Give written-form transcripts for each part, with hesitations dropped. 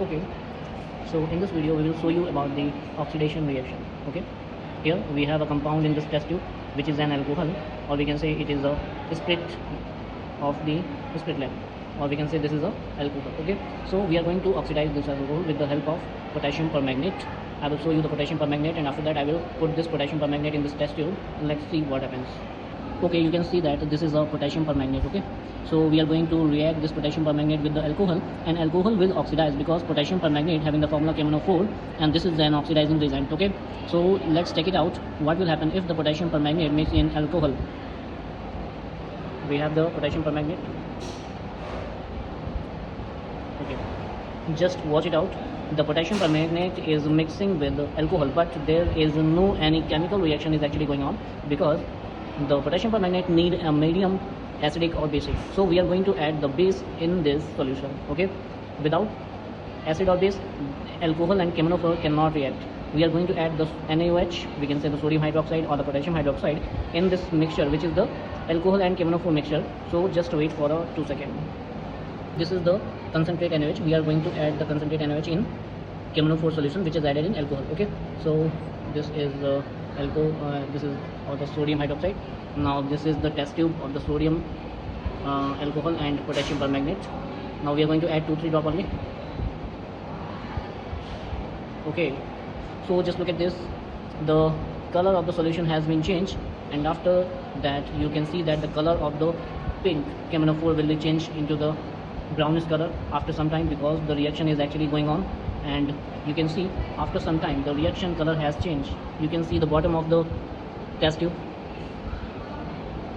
Okay, so in this video we will show you about the oxidation reaction. Okay, here we have a compound in this test tube which is an alcohol, or we can say it is a spirit of the spirit lamp, or we can say this is a alcohol. Okay, so we are going to oxidize this alcohol with the help of potassium permanganate. I will show you the potassium permanganate, and after that I will put this potassium permanganate in this test tube. Let's see what happens. Okay, you can see that this is a potassium permanganate. Okay, so we are going to react this potassium permanganate with the alcohol, and alcohol will oxidize because potassium permanganate having the formula KMnO4, and this is an oxidizing reagent. Okay, so let's check it out. What will happen if the potassium permanganate mix in alcohol? We have the potassium permanganate. Okay, just watch it out. The potassium permanganate is mixing with alcohol, but there is no any chemical reaction is actually going on because the potassium permanganate need a medium acidic or basic. So we are going to add the base in this solution. Okay, without acid or base, alcohol and KMnO4 cannot react. We are going to add the NaOH, we can say the sodium hydroxide or the potassium hydroxide, in this mixture, which is the alcohol and KMnO4 mixture. So just wait for 2 seconds. This is the concentrate NaOH. We are going to add the concentrate NaOH in KMnO4 solution, which is added in alcohol. Okay, so this is alcohol, this is the sodium hydroxide. Now this is the test tube of the sodium alcohol and potassium permanganate. Now we are going to add 2-3 drop only. Okay, so just look at this. The color of the solution has been changed, and after that you can see that the color of the pink KMnO4 will be changed into the brownish color after some time, because the reaction is actually going on. And you can see after some time the reaction color has changed. You can see the bottom of the test tube.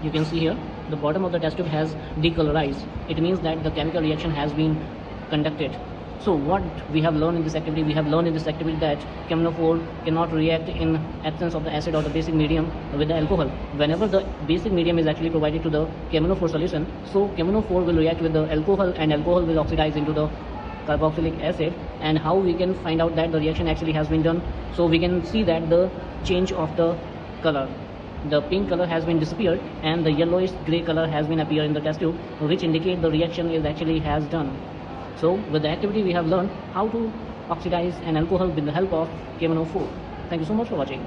You can see here the bottom of the test tube has decolorized. It means that the chemical reaction has been conducted. So what we have learned in this activity, we have learned in this activity that KMnO4 cannot react in absence of the acid or the basic medium with the alcohol. Whenever the basic medium is actually provided to the KMnO4 solution, so KMnO4 will react with the alcohol, and alcohol will oxidize into the carboxylic acid. And how we can find out that the reaction actually has been done? So we can see that the change of the color, the pink color has been disappeared, and the yellowish gray color has been appeared in the test tube, which indicate the reaction is actually has done. So with the activity we have learned how to oxidize an alcohol with the help of KMnO4. Thank you so much for watching.